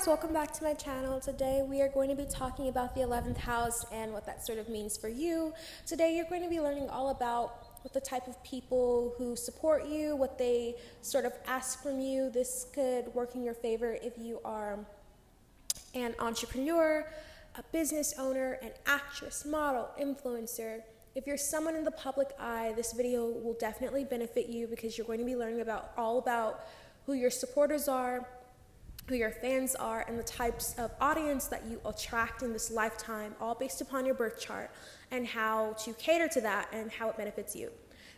guys, welcome back to my channel. Today we are going to be talking about the 11th house and what that sort of means for you. Today you're going to be learning all about what the type of people who support you, what they sort of ask from you. This could work in your favor if you are an entrepreneur, a business owner, an actress, model, influencer. If you're someone in the public eye, this video will definitely benefit you because you're going to be learning all about who your supporters are, who your fans are, and the types of audience that you attract in this lifetime, all based upon your birth chart, and how to cater to that and how it benefits you.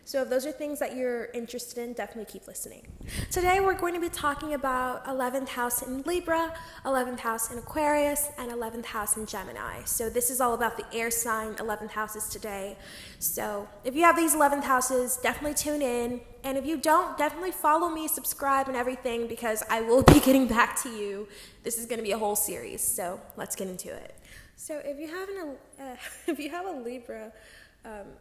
So if those are things that you're interested in, definitely keep listening. Today we're going to be talking about 11th house in Libra, 11th house in Aquarius, and 11th house in Gemini. So this is all about the air sign 11th houses today. So if you have these 11th houses, definitely tune in. And if you don't, definitely follow me, subscribe, and everything, because I will be getting back to you. This is going to be a whole series, so let's get into it. So if you have a Libra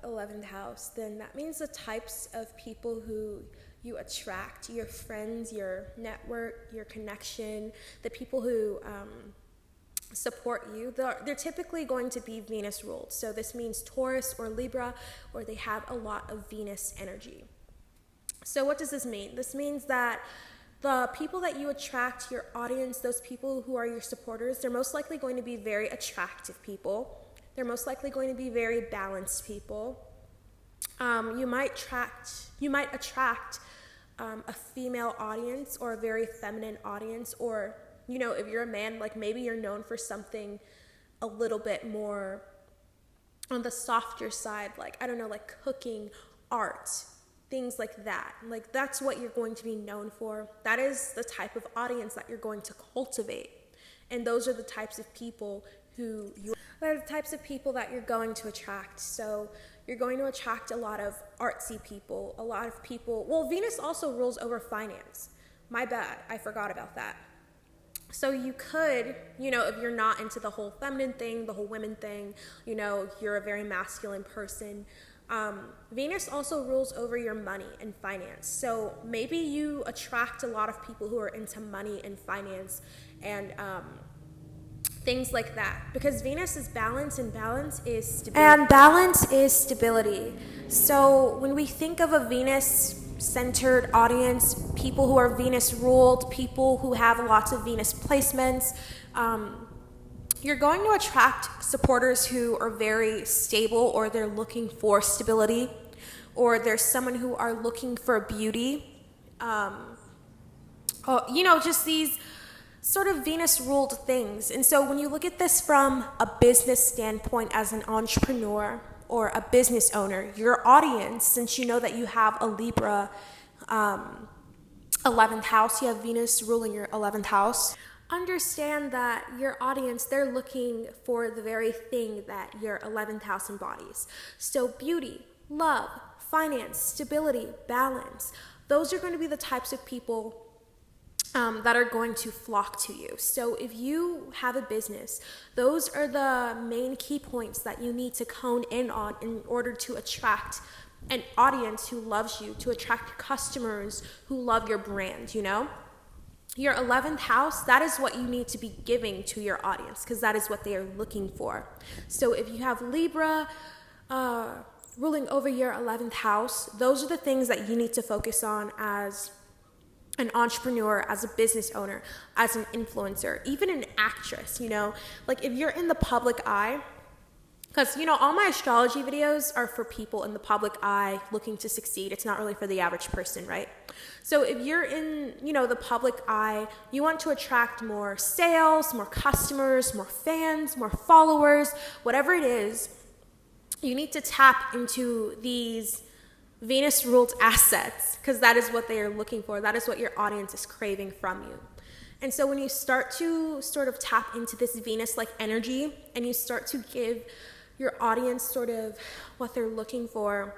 11th house, then that means the types of people who you attract, your friends, your network, your connection, the people who support you, they're typically going to be Venus ruled. So this means Taurus or Libra, or they have a lot of Venus energy. So what does this mean? This means that the people that you attract, your audience, those people who are your supporters, they're most likely going to be very attractive people. They're most likely going to be very balanced people. You might attract a female audience or a very feminine audience, or, you know, if you're a man, like maybe you're known for something a little bit more on the softer side, like, I don't know, like cooking, art, things like that. Like, that's what you're going to be known for. That is the type of audience that you're going to cultivate. And those are the types of people they're the types of people that you're going to attract. So you're going to attract a lot of artsy people, a lot of people. Well, Venus also rules over finance. My bad, I forgot about that. So you could, you know, if you're not into the whole feminine thing, the whole women thing, you know, you're a very masculine person. Venus also rules over your money and finance. So maybe you attract a lot of people who are into money and finance and things like that, because Venus is balance, and balance is stability. So when we think of a Venus-centered audience, people who are Venus-ruled, people who have lots of Venus placements, you're going to attract supporters who are very stable, or they're looking for stability, or there's someone who are looking for beauty. You know, just these sort of Venus-ruled things. And so when you look at this from a business standpoint as an entrepreneur or a business owner, your audience, since you know that you have a Libra 11th house, you have Venus ruling your 11th house, understand that your audience, they're looking for the very thing that your 11th house embodies. So beauty, love, finance, stability, balance, those are going to be the types of people that are going to flock to you. So if you have a business, those are the main key points that you need to hone in on in order to attract an audience who loves you, to attract customers who love your brand, you know? Your 11th house, that is what you need to be giving to your audience, because that is what they are looking for. So if you have Libra ruling over your 11th house, those are the things that you need to focus on as an entrepreneur, as a business owner, as an influencer, even an actress, you know? Like, if you're in the public eye, because, you know, all my astrology videos are for people in the public eye looking to succeed. It's not really for the average person, right? So if you're in, you know, the public eye, you want to attract more sales, more customers, more fans, more followers, whatever it is, you need to tap into these Venus-ruled assets, because that is what they are looking for. That is what your audience is craving from you. And so when you start to sort of tap into this Venus-like energy, and you start to give your audience sort of what they're looking for,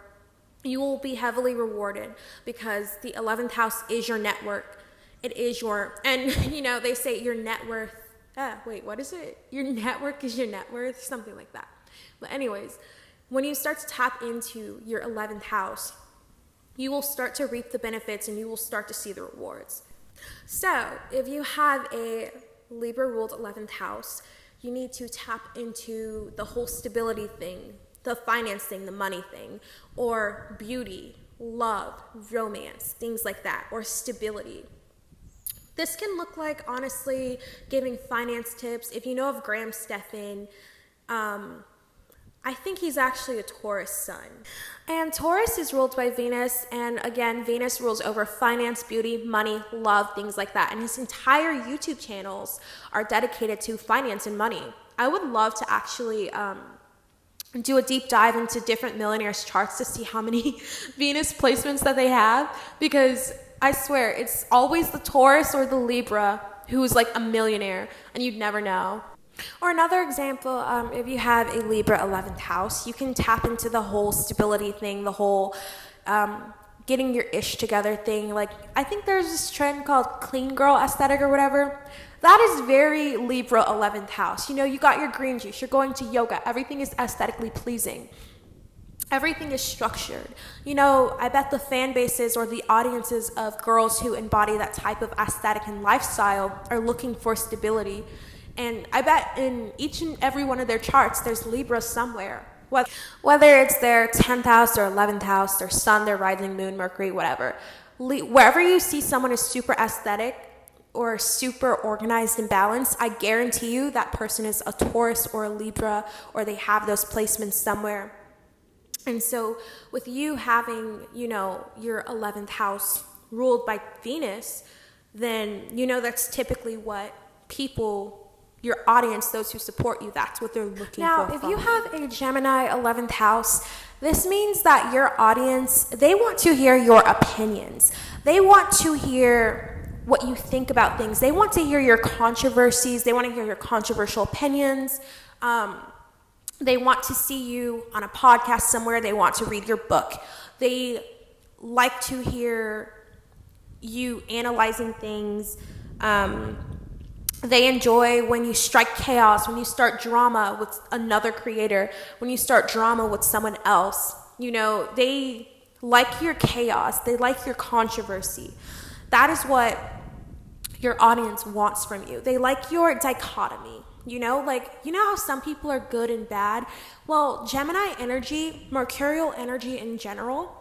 you will be heavily rewarded, because the 11th house is your network. It is and you know, they say your net worth, what is it? Your network is your net worth, something like that. But anyways, when you start to tap into your 11th house, you will start to reap the benefits, and you will start to see the rewards. So if you have a Libra ruled 11th house, you need to tap into the whole stability thing, the finance thing, the money thing, or beauty, love, romance, things like that, or stability. This can look like, honestly, giving finance tips. If you know of Graham Stephan, I think he's actually a Taurus sun. And Taurus is ruled by Venus, and again, Venus rules over finance, beauty, money, love, things like that. And his entire YouTube channels are dedicated to finance and money. I would love to actually do a deep dive into different millionaires' charts to see how many Venus placements that they have, because I swear it's always the Taurus or the Libra who's like a millionaire, and you'd never know. Or another example, if you have a Libra 11th house, you can tap into the whole stability thing, the whole getting your ish together thing. Like, I think there's this trend called clean girl aesthetic or whatever. That is very Libra 11th house. You know, you got your green juice, you're going to yoga, everything is aesthetically pleasing. Everything is structured. You know, I bet the fan bases or the audiences of girls who embody that type of aesthetic and lifestyle are looking for stability. And I bet in each and every one of their charts, there's Libra somewhere. Whether it's their 10th house or 11th house, their sun, their rising moon, Mercury, whatever. Wherever you see someone is super aesthetic or super organized and balanced, I guarantee you that person is a Taurus or a Libra, or they have those placements somewhere. And so with you having, you know, your 11th house ruled by Venus, then, you know, that's typically what people, your audience, those who support you, that's what they're looking for. Now, if you have a Gemini 11th house, this means that your audience, they want to hear your opinions. They want to hear what you think about things. They want to hear your controversies. They want to hear your controversial opinions. They want to see you on a podcast somewhere. They want to read your book. They like to hear you analyzing things. They enjoy when you strike chaos, when you start drama with another creator, when you start drama with someone else. You know, they like your chaos. They like your controversy. That is what your audience wants from you. They like your dichotomy. You know, like, you know how some people are good and bad? Well, Gemini energy, Mercurial energy in general,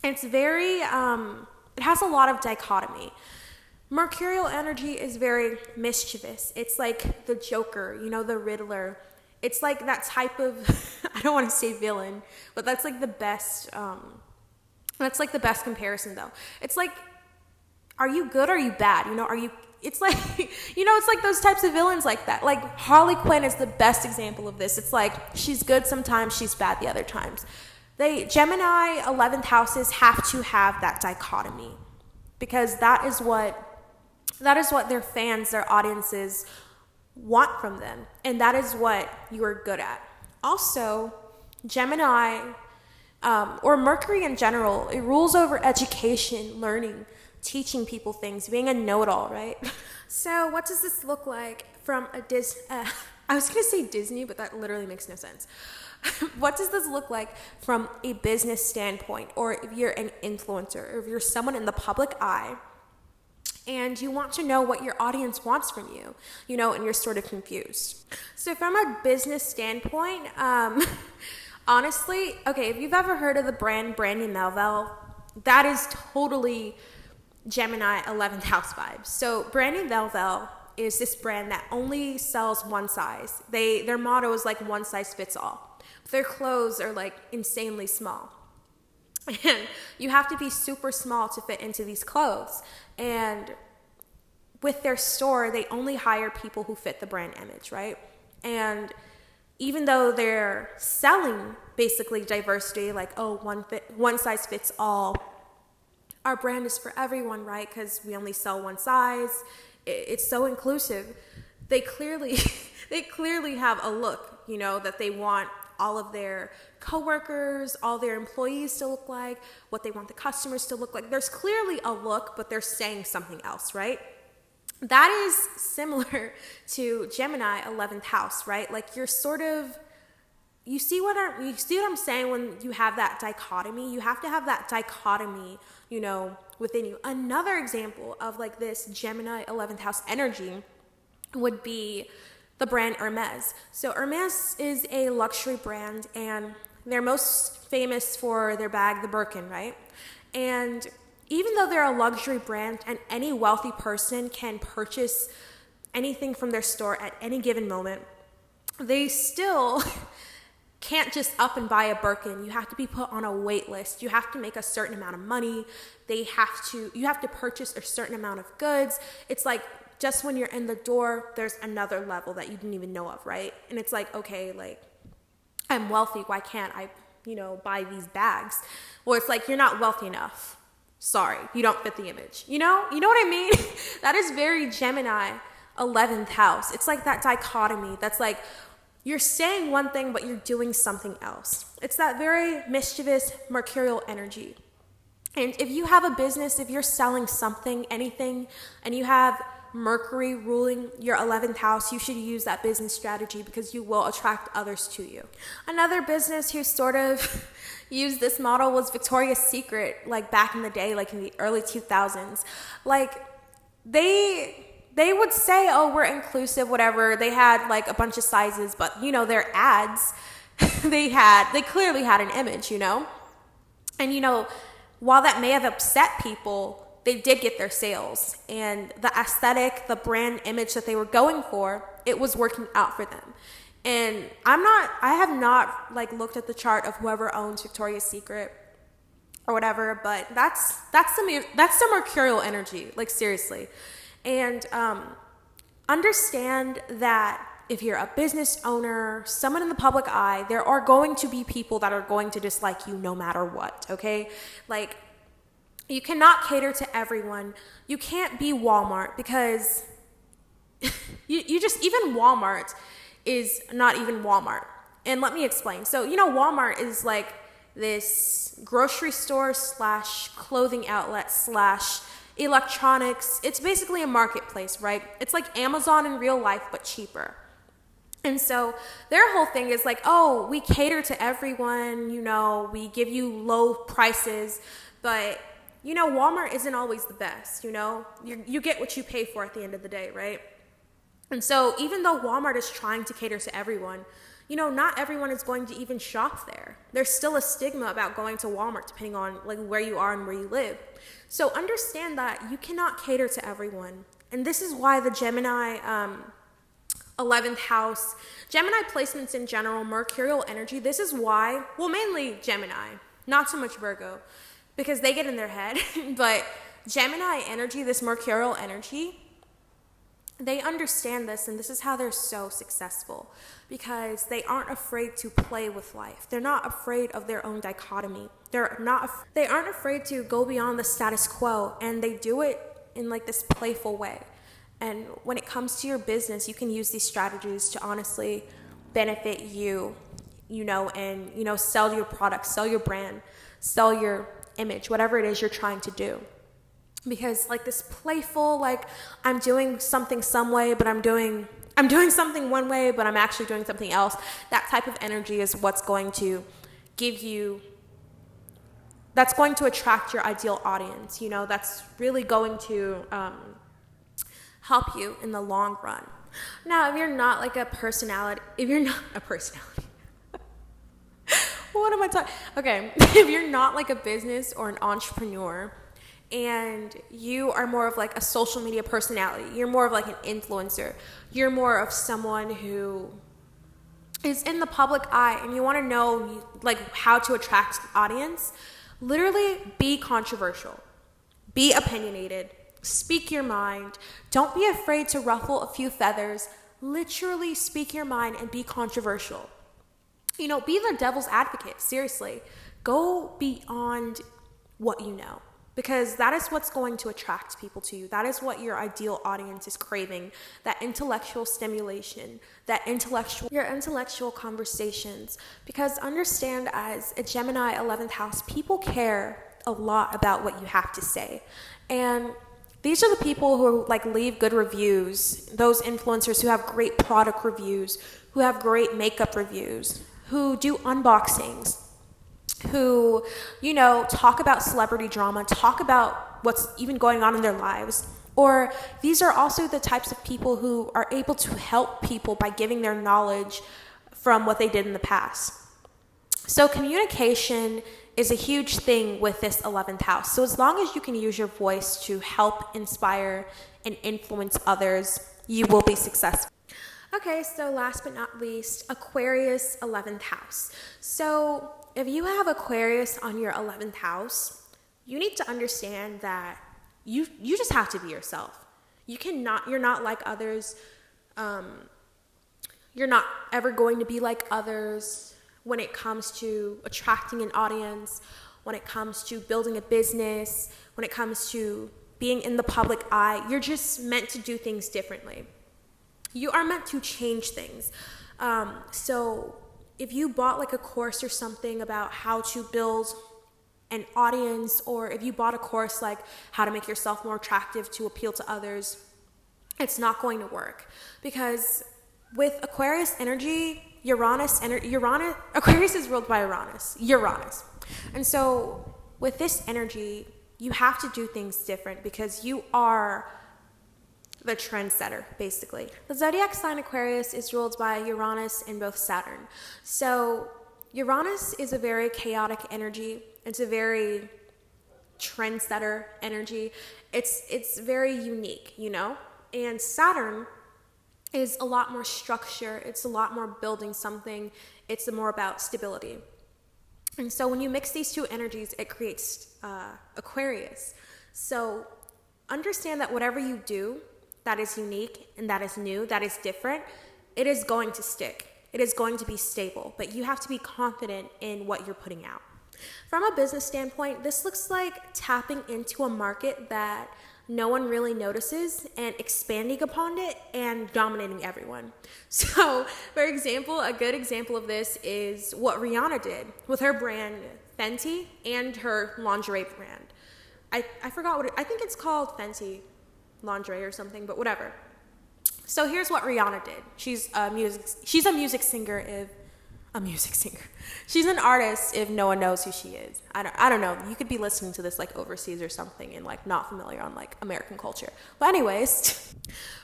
it's very, it has a lot of dichotomy. Mercurial energy is very mischievous. It's like the Joker, you know, the Riddler. It's like that type of, I don't want to say villain, but that's like the best, that's like the best comparison though. It's like, are you good or are you bad? You know, are you, it's like, you know, it's like those types of villains like that. Like Harley Quinn is the best example of this. It's like, she's good sometimes, she's bad the other times. Gemini 11th houses have to have that dichotomy, because that is what their fans, their audiences want from them. And that is what you are good at. Also, Gemini, or Mercury in general, it rules over education, learning, teaching people things, being a know-it-all, right? So what does this look like from a I was going to say Disney, but that literally makes no sense. What does this look like from a business standpoint, or if you're an influencer, or if you're someone in the public eye, and you want to know what your audience wants from you, you know, and you're sort of confused. So from a business standpoint, honestly, okay, if you've ever heard of the brand Brandy Melville, that is totally Gemini 11th house vibes. So Brandy Melville is this brand that only sells one size. Their motto is like one size fits all. Their clothes are like insanely small. And you have to be super small to fit into these clothes. And with their store, they only hire people who fit the brand image, right? And even though they're selling basically diversity, like, oh, one size fits all, our brand is for everyone, right? Because we only sell one size. It's so inclusive. They clearly have a look, you know, that they want all of their coworkers, all their employees to look like, what they want the customers to look like. There's clearly a look, but they're saying something else, right? That is similar to Gemini 11th house, right? Like you're sort of, you see what I'm saying when you have that dichotomy? You have to have that dichotomy, you know, within you. Another example of like this Gemini 11th house energy would be the brand Hermes. So Hermes is a luxury brand, and they're most famous for their bag, the Birkin, right? And even though they're a luxury brand and any wealthy person can purchase anything from their store at any given moment, they still can't just up and buy a Birkin. You have to be put on a wait list. You have to make a certain amount of money. You have to purchase a certain amount of goods. It's like just when you're in the door, there's another level that you didn't even know of, right? And it's like, okay, like, I'm wealthy. Why can't I, buy these bags? Well, it's like, you're not wealthy enough. Sorry, you don't fit the image. You know what I mean? That is very Gemini 11th house. It's like that dichotomy. That's like, you're saying one thing, but you're doing something else. It's that very mischievous mercurial energy. And if you have a business, if you're selling something, anything, and you have Mercury ruling your 11th house, you should use that business strategy because you will attract others to you. Another business who sort of used this model was Victoria's Secret, like back in the day, like in the early 2000s. Like they would say, oh, we're inclusive, whatever. They had like a bunch of sizes, but their ads, they clearly had an image, And while that may have upset people, they did get their sales, and the aesthetic, the brand image that they were going for, it was working out for them. And I have not like looked at the chart of whoever owns Victoria's Secret or whatever, but that's the mercurial energy, like seriously. And understand that if you're a business owner, someone in the public eye, there are going to be people that are going to dislike you no matter what, okay? Like, you cannot cater to everyone. You can't be Walmart because you just, even Walmart is not even Walmart. And let me explain. So, Walmart is like this grocery store / clothing outlet / electronics. It's basically a marketplace, right? It's like Amazon in real life, but cheaper. And so their whole thing is like, oh, we cater to everyone, we give you low prices, but Walmart isn't always the best, you get what you pay for at the end of the day, right? And so even though Walmart is trying to cater to everyone, not everyone is going to even shop there. There's still a stigma about going to Walmart depending on like where you are and where you live. So understand that you cannot cater to everyone. And this is why the Gemini 11th house, Gemini placements in general, mercurial energy, this is why, well, mainly Gemini, not so much Virgo, because they get in their head, but Gemini energy, this mercurial energy, they understand this, and this is how they're so successful, because they aren't afraid to play with life. They're not afraid of their own dichotomy. They aren't afraid to go beyond the status quo, and they do it in like this playful way. And when it comes to your business, you can use these strategies to honestly benefit you, and sell your product, sell your brand, sell your image, whatever it is you're trying to do. Because like this playful, like I'm doing something some way, but I'm doing something one way, but I'm actually doing something else. That type of energy is what's going to that's going to attract your ideal audience, that's really going to help you in the long run. Now, if you're not a personality, what am I talking? Okay, if you're not like a business or an entrepreneur and you are more of like a social media personality, you're more of like an influencer, you're more of someone who is in the public eye and you want to know like how to attract an audience, literally be controversial, be opinionated, speak your mind, don't be afraid to ruffle a few feathers, literally speak your mind and be controversial. Be the devil's advocate, seriously. Go beyond what you know, because that is what's going to attract people to you. That is what your ideal audience is craving, that intellectual stimulation, your intellectual conversations. Because understand, as a Gemini 11th house, people care a lot about what you have to say. And these are the people who like leave good reviews, those influencers who have great product reviews, who have great makeup reviews, who do unboxings, who, talk about celebrity drama, talk about what's even going on in their lives. Or these are also the types of people who are able to help people by giving their knowledge from what they did in the past. So communication is a huge thing with this 11th house. So as long as you can use your voice to help inspire and influence others, you will be successful. Okay, so last but not least, Aquarius 11th house. So if you have Aquarius on your 11th house, you need to understand that you just have to be yourself. You're not like others. You're not ever going to be like others when it comes to attracting an audience, when it comes to building a business, when it comes to being in the public eye. You're just meant to do things differently. You are meant to change things. So if you bought like a course or something about how to build an audience, or if you bought a course like how to make yourself more attractive to appeal to others, it's not going to work. Because with Aquarius energy, Aquarius is ruled by Uranus. And so with this energy, you have to do things different because you are the trendsetter, basically. The zodiac sign Aquarius is ruled by Uranus and both Saturn. So Uranus is a very chaotic energy. It's a very trendsetter energy. It's very unique, you know? And Saturn is a lot more structure. It's a lot more building something. It's more about stability. And so when you mix these two energies, it creates Aquarius. So understand that whatever you do that is unique and that is new, that is different, it is going to stick. It is going to be stable, but you have to be confident in what you're putting out. From a business standpoint, this looks like tapping into a market that no one really notices and expanding upon it and dominating everyone. So, for example, a good example of this is what Rihanna did with her brand Fenty and her lingerie brand. I forgot I think it's called Fenty lingerie or something, but whatever. So here's what Rihanna did. She's a music singer. She's an artist if no one knows who she is. I don't know. You could be listening to this like overseas or something and like not familiar on like American culture. But anyways,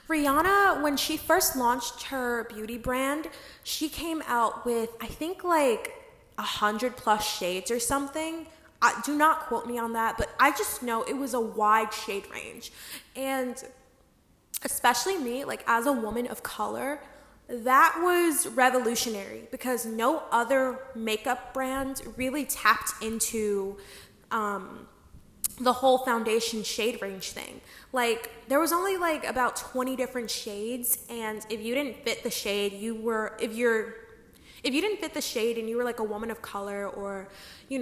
Rihanna, when she first launched her beauty brand, she came out with I think like 100+ shades or something. Do not quote me on that, but I just know it was a wide shade range. And especially me, like as a woman of color, that was revolutionary because no other makeup brand really tapped into the whole foundation shade range thing. Like there was only like about 20 different shades, and if you didn't fit the shade, if you didn't fit the shade and you were like a woman of color, or you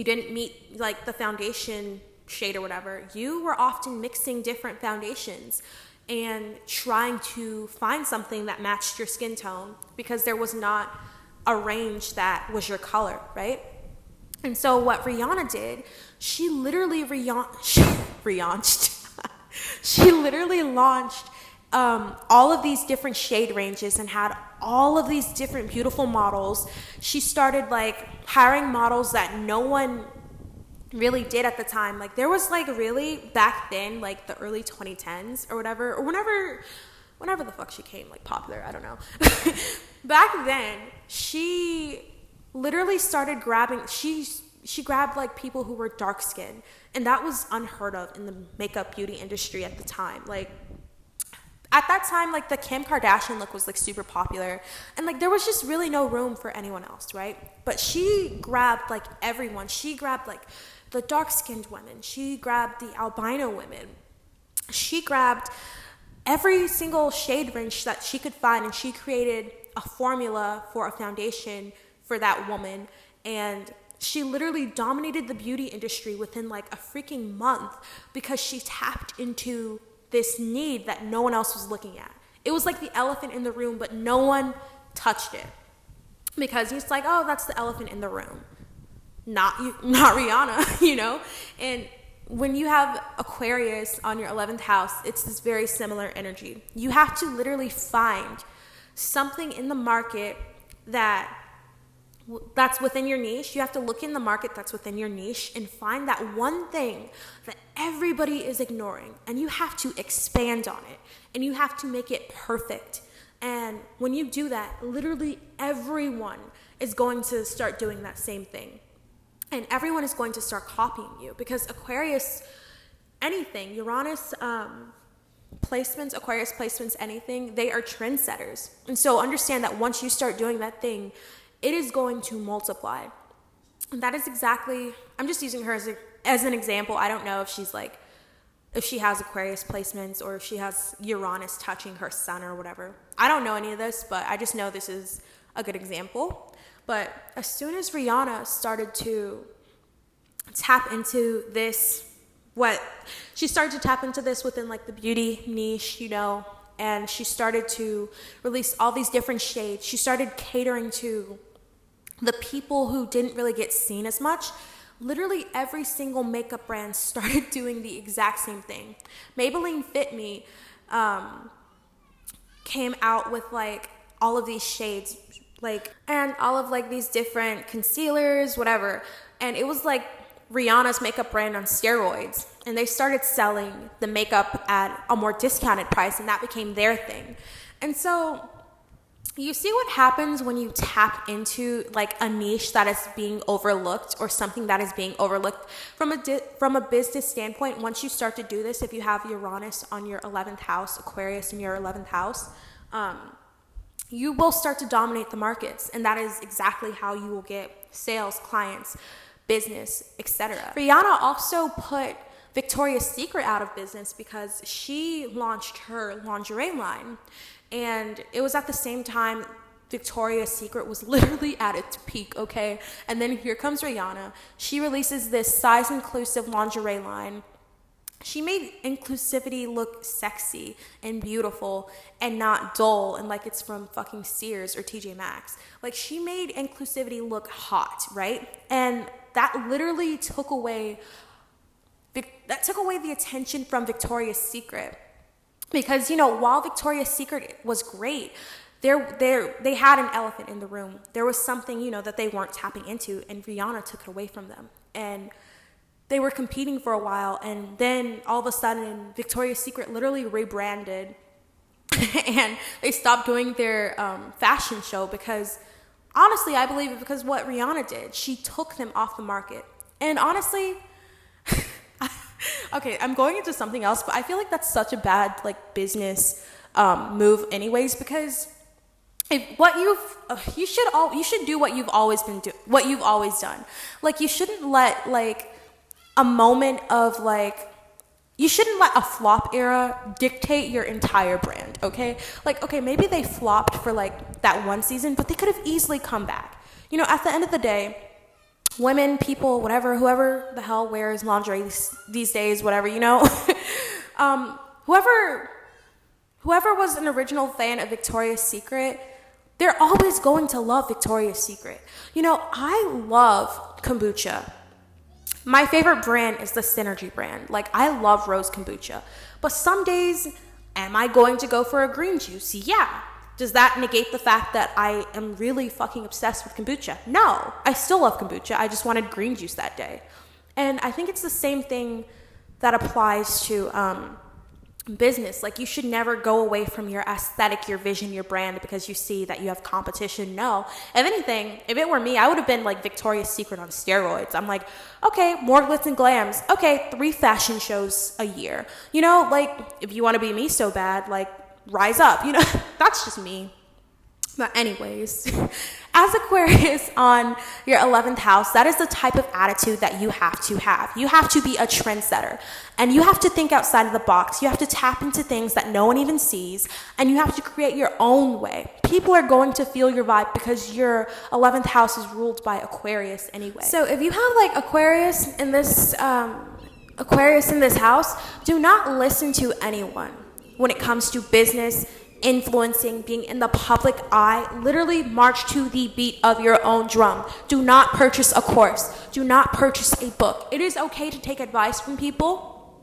didn't meet like the foundation shade or whatever, you were often mixing different foundations and trying to find something that matched your skin tone because there was not a range that was your color, right? And so what Rihanna did, she literally launched all of these different shade ranges and had all of these different beautiful models. She started like hiring models that no one really did at the time. Like there was like really back then, like the early 2010s or whatever, or whenever the fuck she came like popular, I don't know. Back then, she literally started grabbing, she grabbed like people who were dark skinned, and that was unheard of in the makeup beauty industry at the time. Like at that time, like the Kim Kardashian look was like super popular, and like there was just really no room for anyone else, right? But she grabbed like everyone. She grabbed like the dark-skinned women. She grabbed the albino women. She grabbed every single shade range that she could find, and she created a formula for a foundation for that woman. And she literally dominated the beauty industry within like a freaking month because she tapped into this need that no one else was looking at. It was like the elephant in the room, but no one touched it because it's like, oh, that's the elephant in the room. Not Rihanna, you know? And when you have Aquarius on your 11th house, it's this very similar energy. You have to literally find something in the market that that's within your niche. You have to look in the market that's within your niche and find that one thing that everybody is ignoring, and you have to expand on it, and you have to make it perfect. And when you do that, literally everyone is going to start doing that same thing, and everyone is going to start copying you, because Aquarius, anything, Uranus placements, Aquarius placements, anything, they are trendsetters. And so understand that once you start doing that thing, it is going to multiply. And that is exactly, I'm just using her as an example. I don't know if she has Aquarius placements or if she has Uranus touching her sun or whatever. I don't know any of this, but I just know this is a good example. But as soon as Rihanna started to tap into this, she started to tap into this within like the beauty niche, and she started to release all these different shades. She started catering to the people who didn't really get seen as much. Literally every single makeup brand started doing the exact same thing. Maybelline Fit Me came out with like all of these shades, and all of like these different concealers, whatever. And it was like Rihanna's makeup brand on steroids. And they started selling the makeup at a more discounted price, and that became their thing. And so you see what happens when you tap into like a niche that is being overlooked, or something that is being overlooked from a business standpoint. Once you start to do this, if you have Uranus on your 11th house, Aquarius in your 11th house, you will start to dominate the markets, and that is exactly how you will get sales, clients, business, etc. Rihanna also put Victoria's Secret out of business because she launched her lingerie line. And it was at the same time Victoria's Secret was literally at its peak, okay? And then here comes Rihanna. She releases this size-inclusive lingerie line. She made inclusivity look sexy and beautiful and not dull and like it's from fucking Sears or TJ Maxx. Like, she made inclusivity look hot, right? And that literally took away the attention from Victoria's Secret. Because, while Victoria's Secret was great, they had an elephant in the room. There was something, that they weren't tapping into, and Rihanna took it away from them. And they were competing for a while, and then all of a sudden, Victoria's Secret literally rebranded, and they stopped doing their fashion show because, honestly, I believe it because what Rihanna did. She took them off the market. And honestly, okay, I'm going into something else, but I feel like that's such a bad business move anyways, because you should do what you've always done. Like, you shouldn't let a moment of you shouldn't let a flop era dictate your entire brand, okay? Okay, maybe they flopped for that one season, but they could have easily come back. At the end of the day, women, people, whatever, whoever the hell wears lingerie these days, whatever, whoever was an original fan of Victoria's Secret, they're always going to love Victoria's Secret. I love kombucha. My favorite brand is the Synergy brand. I love rose kombucha. But some days, am I going to go for a green juice? Yeah. Does that negate the fact that I am really fucking obsessed with kombucha? No, I still love kombucha. I just wanted green juice that day. And I think it's the same thing that applies to business. You should never go away from your aesthetic, your vision, your brand because you see that you have competition. No. If anything, if it were me, I would have been Victoria's Secret on steroids. I'm okay, more glitz and glams. Okay, 3 fashion shows a year. If you want to be me so bad, rise up, that's just me. But anyways, as Aquarius on your 11th house, that is the type of attitude that you have to have. You have to be a trendsetter, and you have to think outside of the box. You have to tap into things that no one even sees, and you have to create your own way. People are going to feel your vibe because your 11th house is ruled by Aquarius anyway. So if you have Aquarius in this house, do not listen to anyone when it comes to business, influencing, being in the public eye. Literally march to the beat of your own drum. Do not purchase a course. Do not purchase a book. It is okay to take advice from people,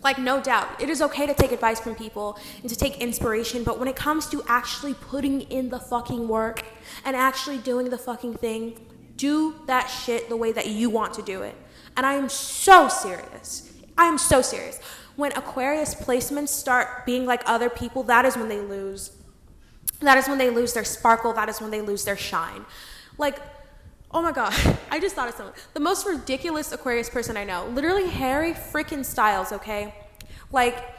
Like, no doubt, it is okay to take advice from people and to take inspiration, but when it comes to actually putting in the fucking work and actually doing the fucking thing, do that shit the way that you want to do it. And I am so serious. I am so serious. When Aquarius placements start being like other people, that is when they lose. That is when they lose their sparkle. That is when they lose their shine. Like, oh my God, I just thought of something. The most ridiculous Aquarius person I know, literally Harry freaking Styles, okay? Like,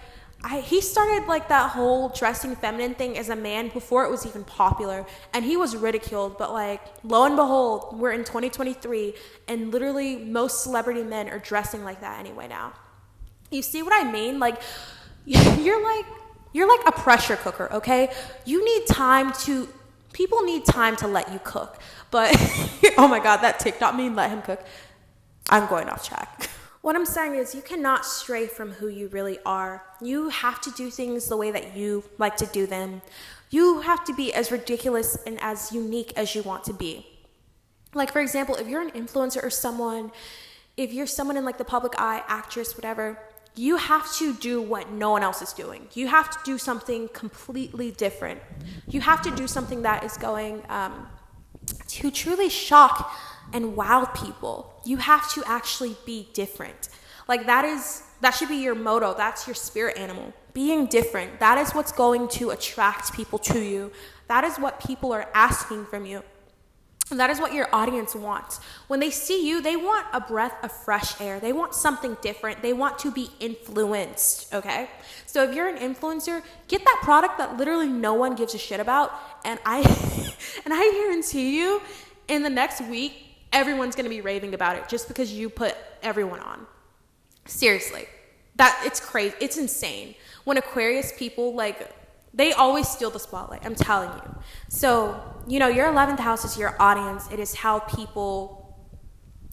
he started like that whole dressing feminine thing as a man before it was even popular, and he was ridiculed, but like, lo and behold, we're in 2023, and literally most celebrity men are dressing like that anyway now. You see what I mean? Like, you're like a pressure cooker, okay? People need time to let you cook. But, oh my God, that TikTok meme, let him cook. I'm going off track. What I'm saying is you cannot stray from who you really are. You have to do things the way that you like to do them. You have to be as ridiculous and as unique as you want to be. Like, for example, if you're an influencer or if you're someone in like the public eye, actress, whatever, you have to do what no one else is doing. You have to do something completely different. You have to do something that is going to truly shock and wow people. You have to actually be different. Like, that should be your motto. That's your spirit animal. Being different. That is what's going to attract people to you. That is what people are asking from you. And that is what your audience wants. When they see you, they want a breath of fresh air. They want something different. They want to be influenced, okay? So if you're an influencer, get that product that literally no one gives a shit about, and I guarantee you, in the next week, everyone's gonna be raving about it just because you put everyone on. Seriously. It's crazy. It's insane. When Aquarius people, like, they always steal the spotlight, I'm telling you. So, your 11th house is your audience. It is how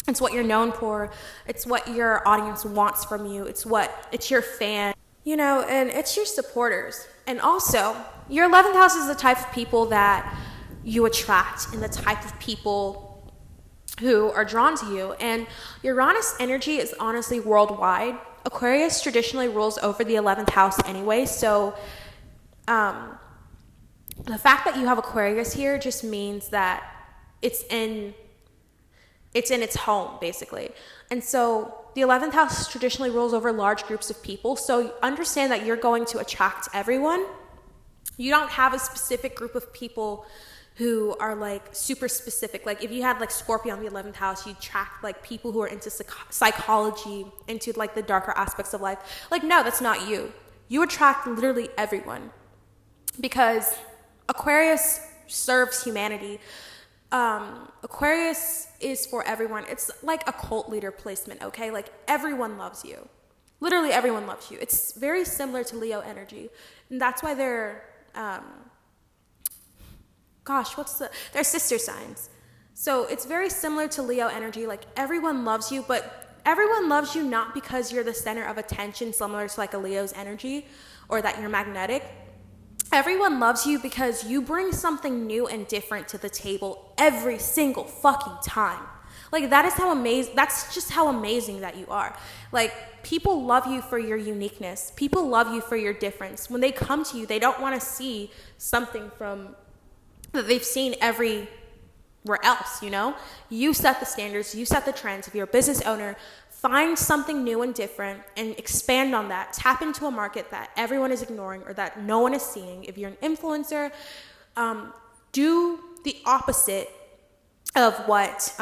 it's what you're known for. It's what your audience wants from you. It's your fan, and it's your supporters. And also, your 11th house is the type of people that you attract and the type of people who are drawn to you. And Uranus energy is honestly worldwide. Aquarius traditionally rules over the 11th house anyway, so the fact that you have Aquarius here just means that it's in its home, basically. And so the 11th house traditionally rules over large groups of people. So understand that you're going to attract everyone. You don't have a specific group of people who are like super specific. Like, if you had like Scorpio on the 11th house, you attract like people who are into psychology, into like the darker aspects of life. Like, no, that's not you. You attract literally everyone. Because Aquarius serves humanity. Aquarius is for everyone. It's like a cult leader placement, okay? Like, everyone loves you. Literally everyone loves you. It's very similar to Leo energy. And that's why they're, they're sister signs. So it's very similar to Leo energy. Like, everyone loves you, but everyone loves you not because you're the center of attention, similar to like a Leo's energy, or that you're magnetic. Everyone loves you because you bring something new and different to the table every single fucking time. Like, that's just how amazing that you are. Like, people love you for your uniqueness. People love you for your difference. When they come to you, they don't want to see something that they've seen everywhere else, You set the standards, you set the trends. If you're a business owner, find something new and different and expand on that. Tap into a market that everyone is ignoring or that no one is seeing. If you're an influencer, do the opposite of what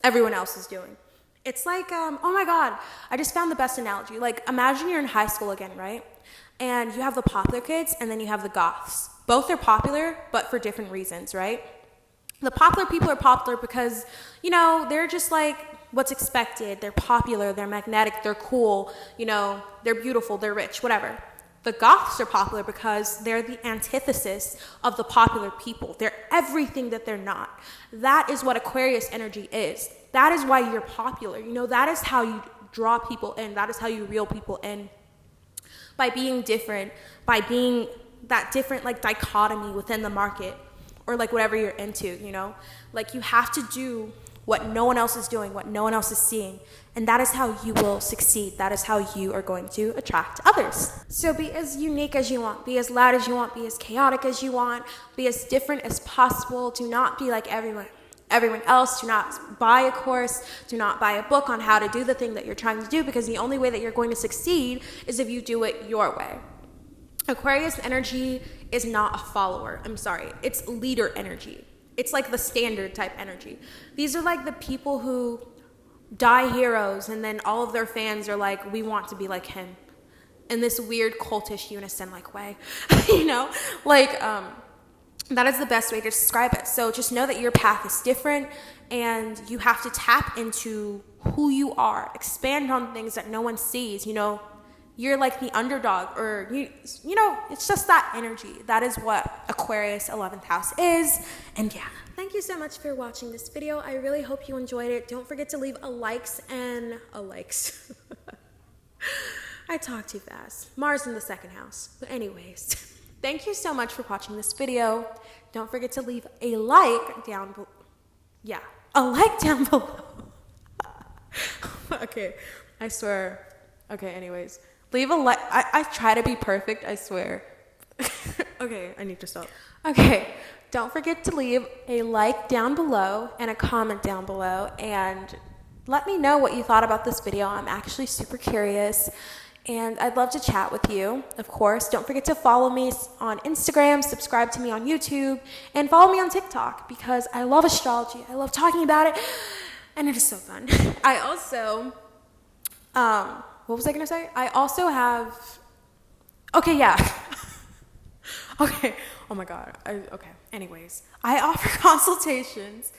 everyone else is doing. It's like, oh my God, I just found the best analogy. Like, imagine you're in high school again, right? And you have the popular kids and then you have the goths. Both are popular, but for different reasons, right? The popular people are popular because, they're just like what's expected. They're popular, they're magnetic, they're cool, they're beautiful, they're rich, whatever. The goths are popular because they're the antithesis of the popular people. They're everything that they're not. That is what Aquarius energy is. That is why you're popular. That is how you draw people in. That is how you reel people in. By being different, by being that different like dichotomy within the market, or like whatever you're into, Like, you have to do what no one else is doing, what no one else is seeing. And that is how you will succeed. That is how you are going to attract others. So be as unique as you want, be as loud as you want, be as chaotic as you want, be as different as possible. Do not be like everyone else. Do not buy a course. Do not buy a book on how to do the thing that you're trying to do, because the only way that you're going to succeed is if you do it your way. Aquarius energy is not a follower. I'm sorry. It's leader energy. It's like the standard type energy. These are like the people who die heroes and then all of their fans are like, we want to be like him, in this weird cultish unison like way. You know, like that is the best way to describe it. So just know that your path is different and you have to tap into who you are, expand on things that no one sees. You know, you're like the underdog, or you know, it's just that energy. That is what Aquarius 11th house is. And yeah, thank you so much for watching this video. I really hope you enjoyed it. Don't forget to leave a likes. I talk too fast. Mars in the 2nd house. But anyways, thank you so much for watching this video. Don't forget to leave a like down below. Yeah, a like down below. Okay, I swear. Okay, anyways. Leave a like. I try to be perfect, I swear. Okay, I need to stop. Okay, don't forget to leave a like down below and a comment down below, and let me know what you thought about this video. I'm actually super curious, and I'd love to chat with you, of course. Don't forget to follow me on Instagram, subscribe to me on YouTube, and follow me on TikTok, because I love astrology. I love talking about it, and it is so fun. I also, what was I going to say? I also have, okay, yeah. Okay, oh my God, okay, anyways. I offer consultations.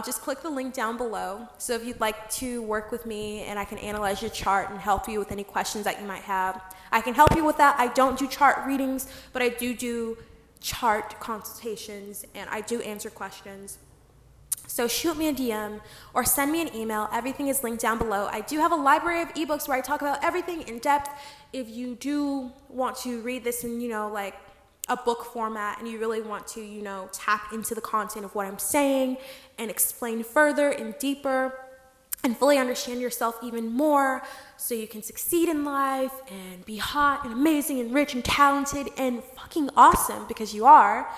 Just click the link down below. So if you'd like to work with me and I can analyze your chart and help you with any questions that you might have, I can help you with that. I don't do chart readings, but I do chart consultations, and I do answer questions. So shoot me a DM or send me an email. Everything is linked down below. I do have a library of ebooks where I talk about everything in depth. If you do want to read this in, you know, like a book format, and you really want to, you know, tap into the content of what I'm saying and explain further and deeper and fully understand yourself even more, so you can succeed in life and be hot and amazing and rich and talented and fucking awesome, because you are.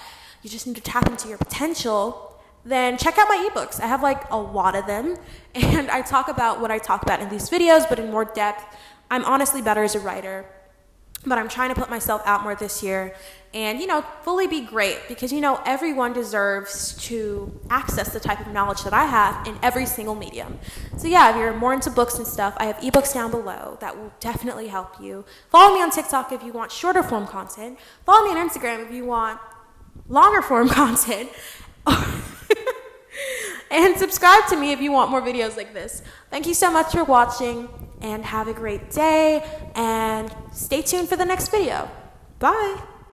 You just need to tap into your potential. Then check out my ebooks. I have like a lot of them, and I talk about what I talk about in these videos, but in more depth. I'm honestly better as a writer, but I'm trying to put myself out more this year and, you know, fully be great, because, you know, everyone deserves to access the type of knowledge that I have in every single medium. So yeah, if you're more into books and stuff, I have ebooks down below that will definitely help you. Follow me on TikTok if you want shorter form content. Follow me on Instagram if you want longer form content. And subscribe to me if you want more videos like this. Thank you so much for watching, and have a great day, and stay tuned for the next video. Bye.